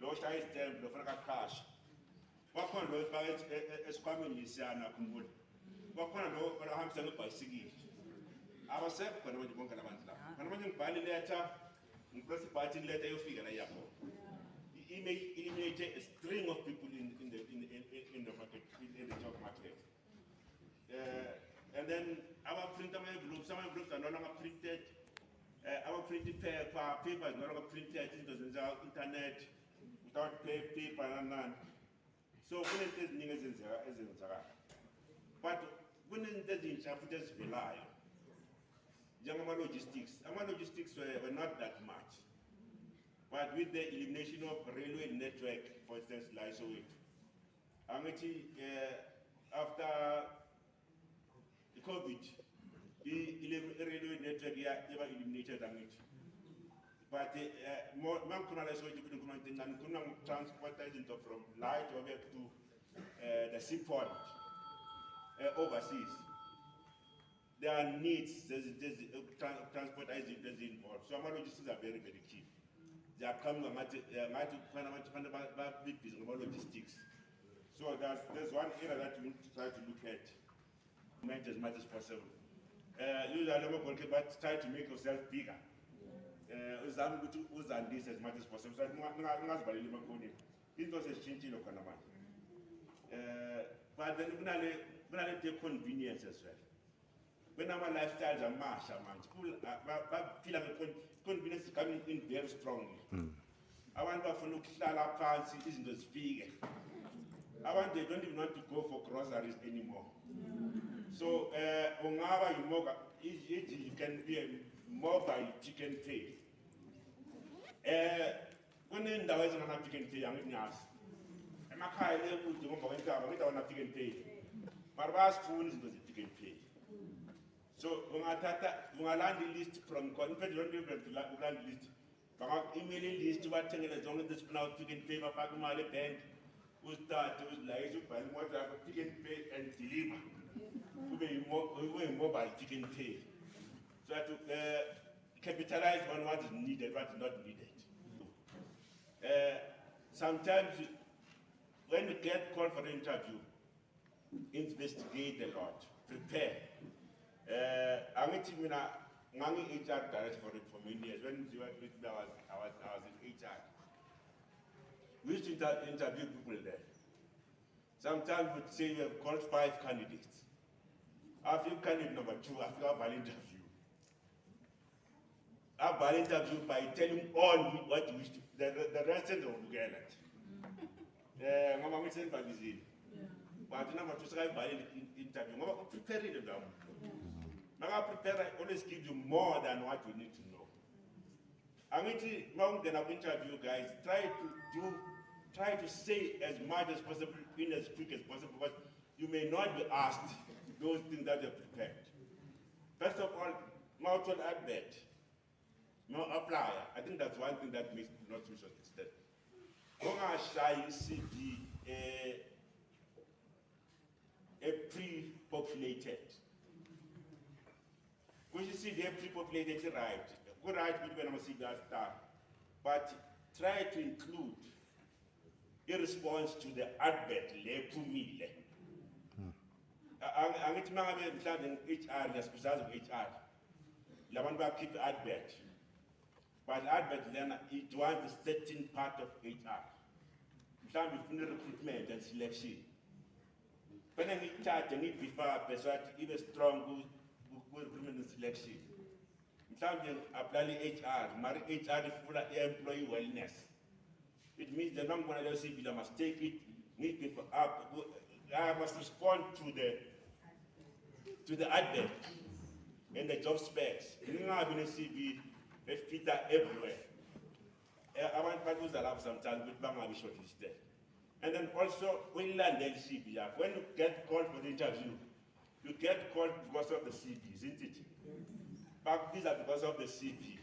lo shaya istembu lo funa kaqasha wakhona lo esikhwameni lisiyana khumbula wakhona lo ohambisa ngebhayisikili abasekho khona manje bonke labantu lapha khona manje ngibhale letter ngipress ibutton letter yofika la yakhona eliminate a string of people in the market, in the job market. And then our printer some envelopes are no longer printed. Our printed paper is no longer printed. It doesn't internet without paper and none. So when it is niggas in Zara, but when it is in Chapters Vilay, Jangama logistics, our logistics were not that much. But with the elimination of railway network, for instance, like so after the COVID, the railway network ever eliminated. But more transportation from light over to the seaport overseas. There are needs, there's transport involved. So our logistics are very, very key. They are coming big business about logistics. So there's one area that we need to try to look at as much as possible. Use a level but try to make yourself bigger. Use this as much as possible. So this was a change in but then we take convenience as well. When our lifestyles are martial, people feel like convenience is coming in very strongly. I want to look at our fancy isn't as big. They don't even want to go for groceries anymore. So, you can be a mobile chicken pay. When in the way of chicken pay, I'm in us. I'm a kind of chicken pay. Marva's food is the chicken pay. So when I land the list from confederate land list, email list what thing as long as this now chicken pay back my bank who start to like to buy what I chicken pay and deliver. We mobile chicken pay. So to capitalize on what is needed, what is not needed. Sometimes when we get called for an interview, investigate a lot, prepare. I'm HR director for many years. When I was in HR. We used to interview people there. Sometimes we'd say we have called 5 candidates. After candidate number 2, after our interview. Our interview by telling all what you wish to, the rest of the together. Mama, we send back this in. But number 2, interview. Mama, prepare it down. Mama, prepare always gives you more than what you need to know. I'm going to interview guys. Try to say as much as possible in as quick as possible, but you may not be asked those things that you're prepared. First of all, mouthful advert, no applier. I think that's one thing that makes not too short. Shy CV a pre-populated. Because you see, they're pre-populated right. Good right when I'm a cigar star, but try to include a response to the advert. I'm in HR, the specials of HR. Lamanba keep advert, but advert then it was the certain part of HR. Some before recruitment and selection. When I need charge, I need before persuade even strong recruitment and selection. Something apply HR, marry HR for employee wellness. It means the number one LCB must take it, meet people up. I must respond to the advert and the job specs. You know, I've been a CV, a fitter everywhere. I want to use a lot sometimes with Bangladesh shortlisted. And then also, when you learn the CV, when you get called for the interview, you get called because of the CV, isn't it? But these are because of the CV.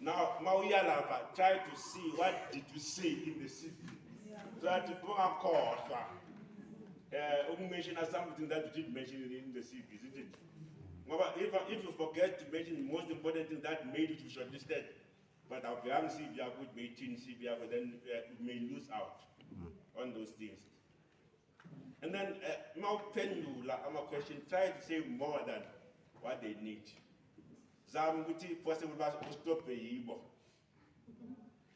Now, Mauyalava, try to see what did you say in the CV. Try to go on course. Mention something that you did mention in the CV, isn't it? If you forget to mention the most important thing that made you to shortlisted, But our young CBA would be teen CBA, but then we may lose out on those things. And then, my question, try to say more than what they need. Zambuti, possible, stop a yibo.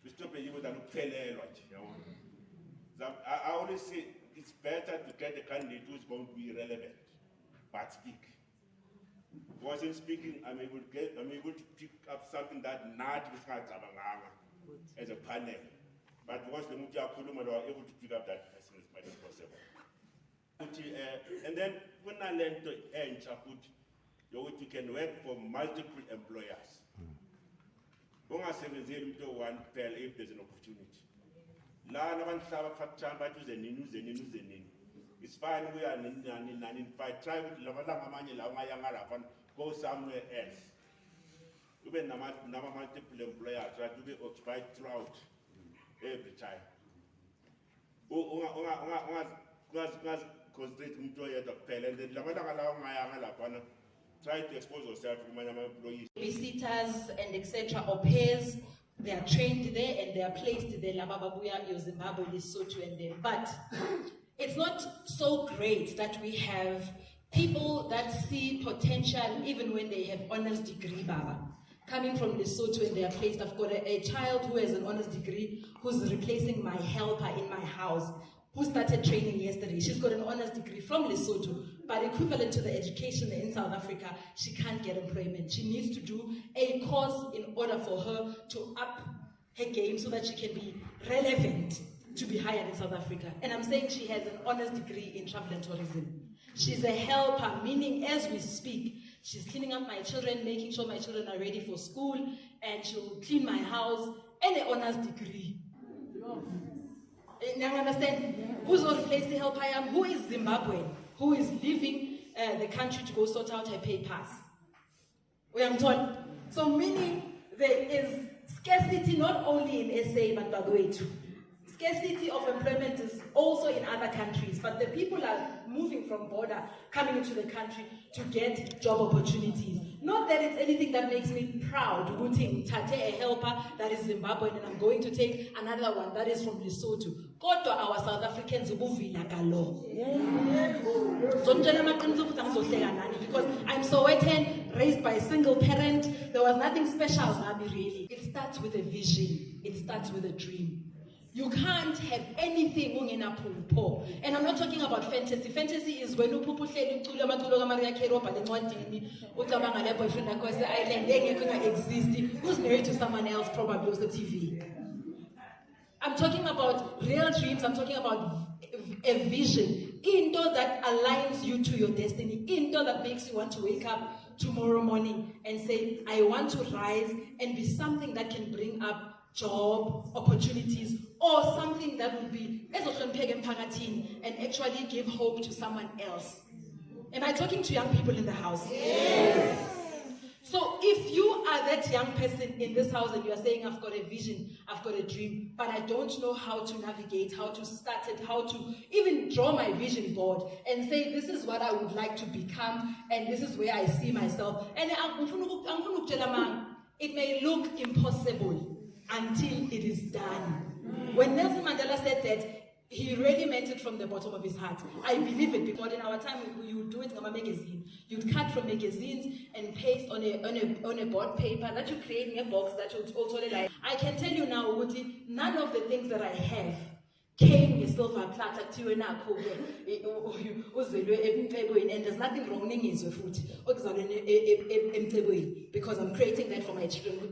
We stop a yibo than tell a lot. I always say it's better to get a candidate who's going to be relevant, but speak. Wasn't speaking, I'm able to pick up something that not as a panel. But once the Mutia Kuluma are able to pick up that person as much as possible. And then when I learned to end, you can work for multiple employers. Don't ask them to one tell if there's an opportunity. It's fine, we are in if I try with go somewhere else. Even multiple employers try to be occupied throughout every time. Try to expose yourself to employees. Visitors and etc. or pairs, they are trained there and they are placed there. Zimbabwe, Lesotho, and there. But it's not so great that we have people that see potential even when they have honors degree, Baba. Coming from Lesotho and they are placed. I've got a child who has an honors degree who's replacing my helper in my house, who started training yesterday. She's got an honors degree from Lesotho, but equivalent to the education in South Africa, she can't get employment. She needs to do a course in order for her to up her game so that she can be relevant to be hired in South Africa. And I'm saying she has an honors degree in travel and tourism. She's a helper, meaning as we speak, she's cleaning up my children, making sure my children are ready for school, and she'll clean my house, and an honors degree. Now understand? Yeah. Who's going to replace the helper I am? Who is Zimbabwean? Who is leaving the country to go sort out her papers? We am told. So meaning there is scarcity not only in SA but by the way too. Scarcity of employment is also in other countries, but the people are moving from border, coming into the country to get job opportunities. Not that it's anything that makes me proud. Tate a helper that is Zimbabwean, and I'm going to take another one that is from Lesotho. Go to our South Africans because I'm Sowetan, raised by a single parent. There was nothing special about me really. It starts with a vision. It starts with a dream. You can't have anything and I'm not talking about fantasy. Fantasy is when you boyfriend island who's married to someone else, probably on the TV. I'm talking about real dreams. I'm talking about a vision. Into that aligns you to your destiny. Into that makes you want to wake up tomorrow morning and say, I want to rise and be something that can bring up job opportunities, or something that would be and actually give hope to someone else. Am I talking to young people in the house? Yes. So if you are that young person in this house and you are saying, I've got a vision, I've got a dream, but I don't know how to navigate, how to start it, how to even draw my vision board and say, this is what I would like to become and this is where I see myself. And it may look impossible until it is done. When Nelson Mandela said that, he really meant it from the bottom of his heart. I believe it because in our time you would do it in a magazine. You'd cut from magazines and paste on a board paper that you create in a box that you also like. I can tell you now, Woody, none of the things that I have came with silver platter to and there's nothing wrong because I'm creating that for my children,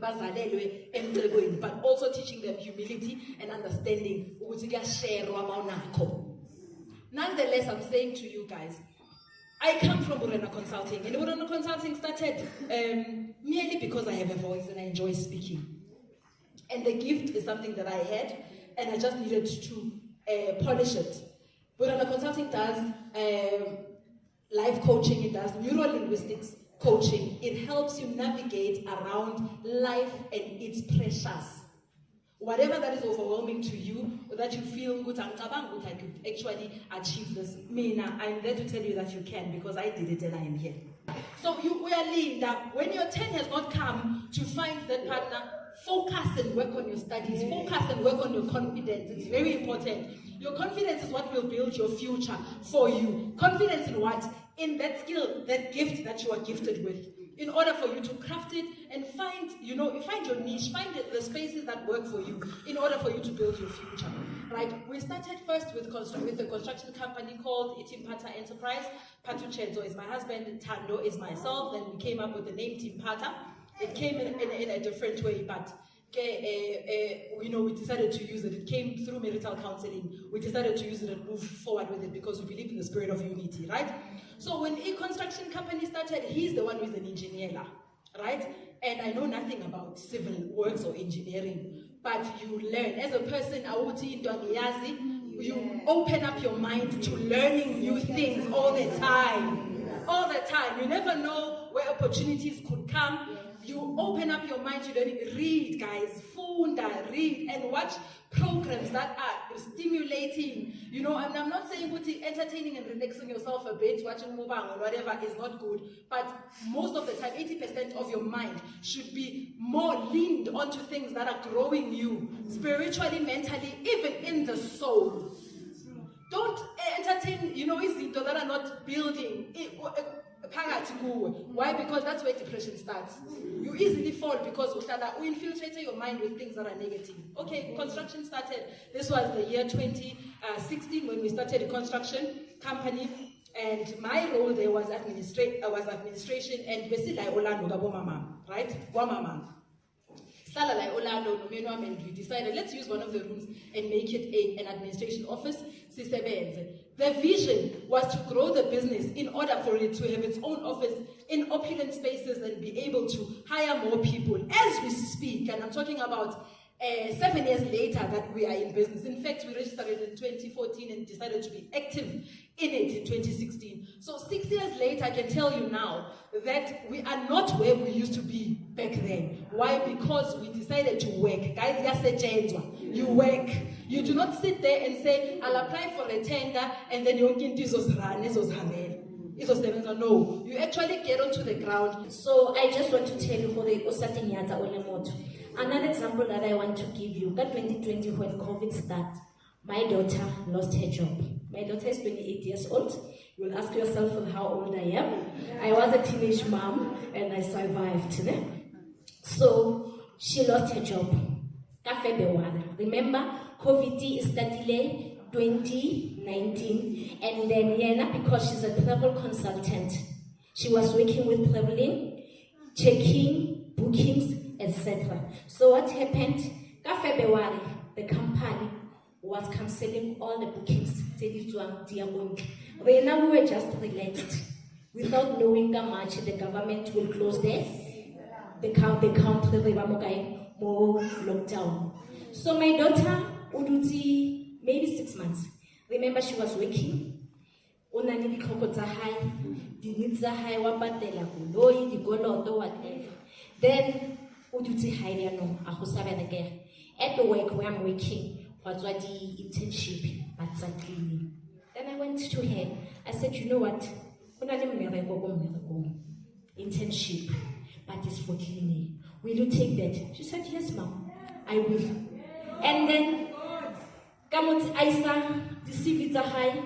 but also teaching them humility and understanding. Nonetheless, I'm saying to you guys, I come from Urena Consulting, and Urena Consulting started merely because I have a voice and I enjoy speaking. And the gift is something that I had, and I just needed to polish it. Urena Consulting does life coaching, it does neuro-linguistics coaching. It helps you navigate around life and its pressures. Whatever that is overwhelming to you, or that you feel good, I could actually achieve this. I'm there to tell you that you can, because I did it and I am here. So we are leading that when your turn has not come to find that partner, focus and work on your studies, focus and work on your confidence. It's very important. Your confidence is what will build your future for you. Confidence in what? In that skill, that gift that you are gifted with. In order for you to craft it and find, you find your niche, find the spaces that work for you in order for you to build your future, right? We started first with a construction company called Itimpata Enterprise. Patu Chenzo is my husband, Tando is myself. Then we came up with the name Timpata. It came in a different way, but we decided to use it. It came through marital counseling. We decided to use it and move forward with it because we believe in the spirit of unity, right? So when a construction company started, he's the one who is an engineer, right? And I know nothing about civil works or engineering, but you learn. As a person, you open up your mind to learning new things all the time. All the time. You never know where opportunities could come. You open up your mind to learning. Read, guys. Read and watch programs that are stimulating. And I'm not saying entertaining and relaxing yourself a bit, watching mobile or whatever is not good. But most of the time, 80% of your mind should be more leaned onto things that are growing you spiritually, mentally, even in the soul. Don't entertain, izinto that are not building. Why? Because that's where depression starts. You easily fall because you infiltrate your mind with things that are negative. Okay, construction started. This was the year 2016 when we started a construction company, and my role there was administration and basically right? And we decided, let's use one of the rooms and make it an administration office. The vision was to grow the business in order for it to have its own office in opulent spaces and be able to hire more people. As we speak, and I'm talking about 7 years later that we are in business. In fact, we registered in 2014 and decided to be active in it in 2016. So 6 years later, I can tell you now that we are not where we used to be back then. Why? Because we decided to work. Guys, you work. You do not sit there and say, I'll apply for a tender and then you can do no, you actually get onto the ground. So I just want to tell you another example that I want to give you. That 2020 when COVID started, my daughter lost her job. My daughter is 28 years old. You will ask yourself how old I am. I was a teenage mom and I survived. So she lost her job. Remember, COVID started 2019, and then because she's a travel consultant, she was working with traveling, checking bookings, etc. So what happened? February, the company was cancelling all the bookings. Right now we were just relaxed, without knowing how much the government will close the country, more lockdown. So my daughter, maybe 6 months. Remember, she was working. Unani dikhoko high, the needs are high, wapatela kuloi, the goloto, whatever. Then uduti high no, again. At the work where I'm working, was what the internship, but cleaning. Then I went to her. I said, you know what? Internship, but it's for cleaning. Will you take that? She said, yes, ma'am, I will. And then Kamut Aisa, the CV high,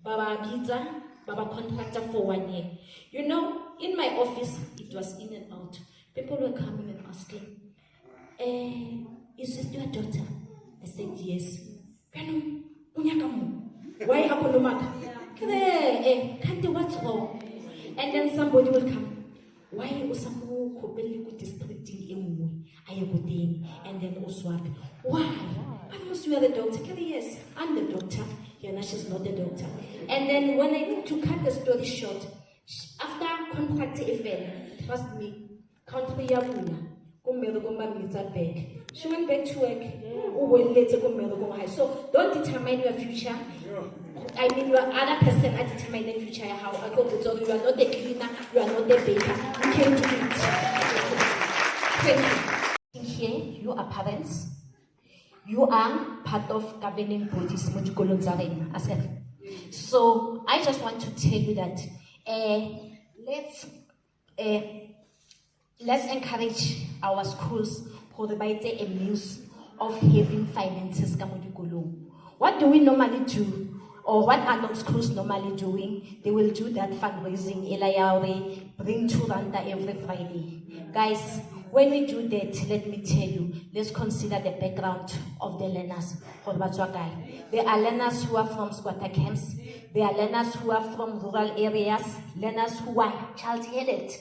Baba Pizza, Baba contractor for 1 year. In my office, it was in and out. People were coming and asking, is this your daughter? I said, yes. Why Akonomaka? What's wrong? And then somebody will come. Why Osamu Kopeliku district in Ayagoteni and then Oswab? Why? Because you are the doctor. Yes, I'm the doctor. She's not the doctor. And then when I need to cut the story short, after contract event, trust me, country Yabuna, she went back to work. So don't determine your future. I mean, you are other person that determine the future. How I go to you are not the cleaner, you are not the baker. You came to eat. Thank you. Here, you are parents. You are part of governing bodies. So I just want to tell you that let's encourage our schools gore ba etse a means of having finances ka mo dikolong. What do we normally do? Or what are those schools normally doing? They will do that fundraising, bring 2 randa every Friday. Guys, when we do that, let me tell you, let's consider the background of the learners. There are learners who are from squatter camps. There are learners who are from rural areas. Learners who are child-headed.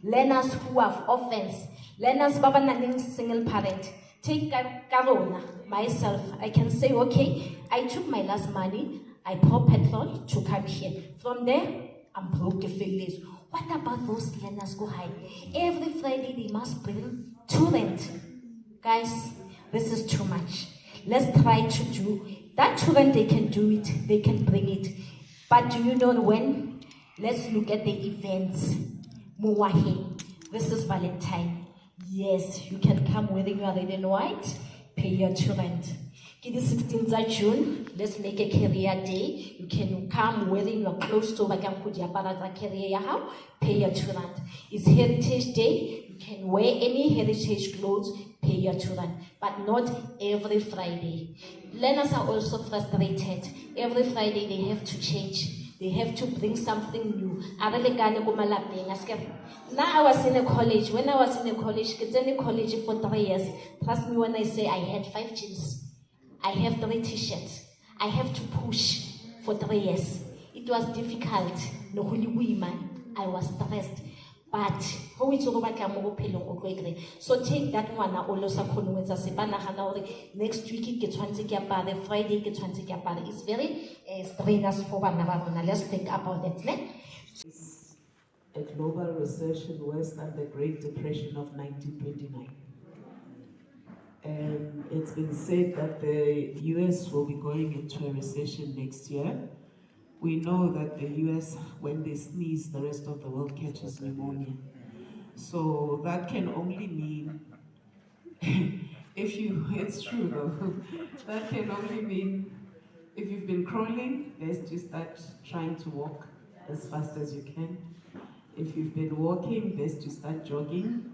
Learners who have orphans. Learners baba naning single parent. Take Karona, myself, I can say, okay, I took my last money, I pour petrol to come here. From there, I'm broke a few days. What about those learners go high? Every Friday they must bring 2 rent. Guys, this is too much. Let's try to do that. 2 rent, they can do it, they can bring it. But do you know when? Let's look at the events. Muwahe, this is Valentine. Yes, you can come wearing your red and white, pay your 2 rent. The 16th of June, let's make a career day. You can come wearing your clothes to career, pay your 2 rand. It's Heritage Day, you can wear any heritage clothes, pay your 2 rand. But not every Friday. Learners are also frustrated. Every Friday they have to change. They have to bring something new. Now I was in a college. When I was in a college, I was in a college for 3 years. Trust me when I say I had 5 jeans. I have 3 t-shirts. I have to push for 3 years. It was difficult. I was stressed. But so take that one next week Friday it's very strenuous for one. Let's think about that. A global recession worse than the Great Depression of 1929. It's been said that the US will be going into a recession next year. We know that the US, when they sneeze, the rest of the world catches pneumonia. So that can only mean, it's true though, that can only mean if you've been crawling, best you start trying to walk as fast as you can. If you've been walking, best you start jogging.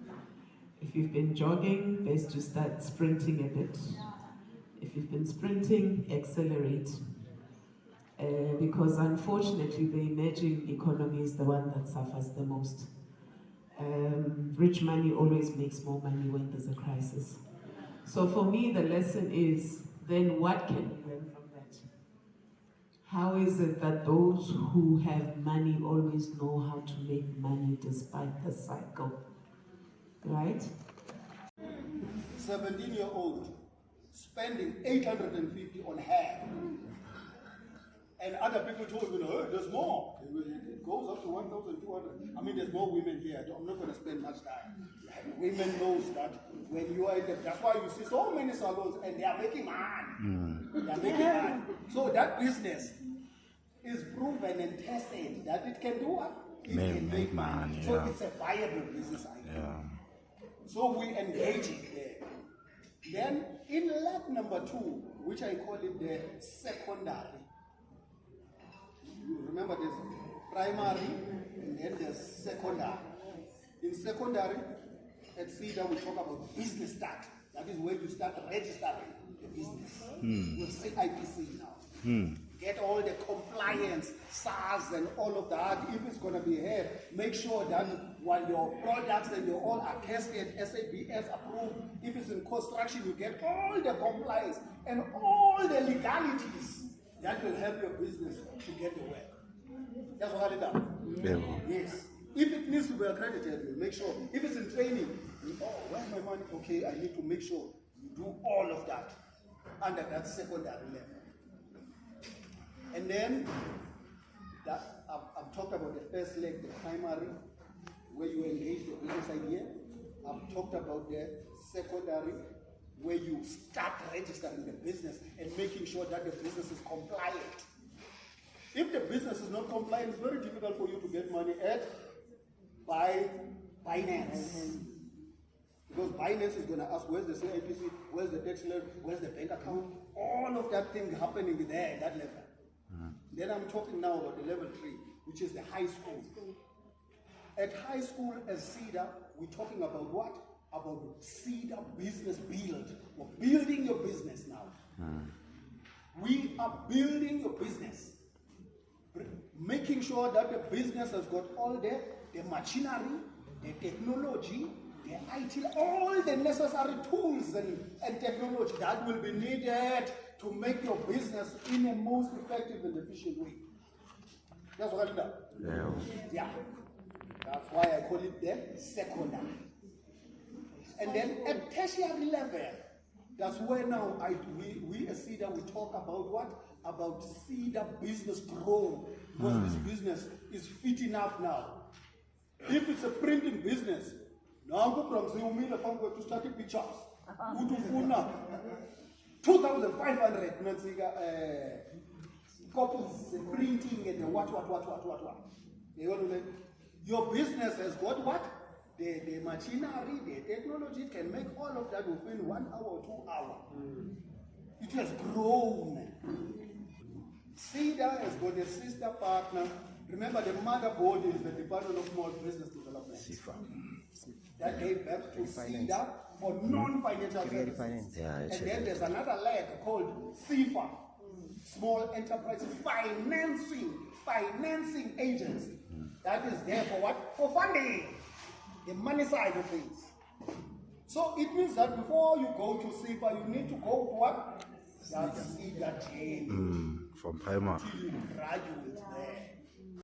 If you've been jogging, best you start sprinting a bit. If you've been sprinting, accelerate. Because unfortunately, the emerging economy is the one that suffers the most. Rich money always makes more money when there's a crisis. So for me, the lesson is, then what can we learn from that? How is it that those who have money always know how to make money despite the cycle? Right? 17-year-old spending 850 on hair. And other people told me, oh, there's more. It goes up to 1,200. I mean, there's more women here. I'm not going to spend much time. Women knows that when you are in the, that's why you see so many salons and they are making money. They are making money. So that business is proven and tested that it can do what? It can make money. Yeah. So it's a viable business idea. Yeah. So we engage it there. Then in leg number 2, which I call it the secondary. You remember there's primary and then there's secondary. In secondary, at CEDA we talk about business start. That is where you start registering the business. With CIPC now. Get all the compliance, SARS and all of that. If it's going to be here, make sure that while your products and your all are tested, SABS approved. If it's in construction, you get all the compliance and all the legalities that will help your business to get the work. That's what it does. Yeah. Yes. If it needs to be accredited, you make sure. If it's in training, where's my money? Okay, I need to make sure you do all of that under that secondary level. And then that I've talked about the first leg, the primary, where you engage the business idea. I've talked about the secondary, where you start registering the business and making sure that the business is compliant. If the business is not compliant, it's very difficult for you to get money by Binance. Because Binance is going to ask, where's the CIPC, where's the tax level, where's the bank account? All of that thing happening there at that level. Then I'm talking now about the level 3, which is the high school. At high school as CEDA, we're talking about what? about seed up business build. We're building your business now. We are building your business. Making sure that the business has got all the machinery, the technology, the IT, all the necessary tools and technology that will be needed to make your business in a most effective and efficient way. That's what I do. Yeah. That's why I call it the secondary. And then at tertiary level, that's where now we as CEDA, we talk about what? About CEDA business grow. Because this business is fit enough now. If it's a printing business, now to start pictures. 2,500 copies printing and the what. Your business has got what? The machinery, the technology can make all of that within 1 hour or 2 hours. It has grown. CEDA has got a sister partner. Remember, the motherboard is the Department of Small Business Development. That gave birth to CEDA for non-financial services. And then there's another leg called CIFA, Small Enterprise Financing Agency. That is there for what? For funding. The money side of things. So it means that before you go to CIFA, you need to go to what? That CEDA chain. From Primark. Until you graduate there.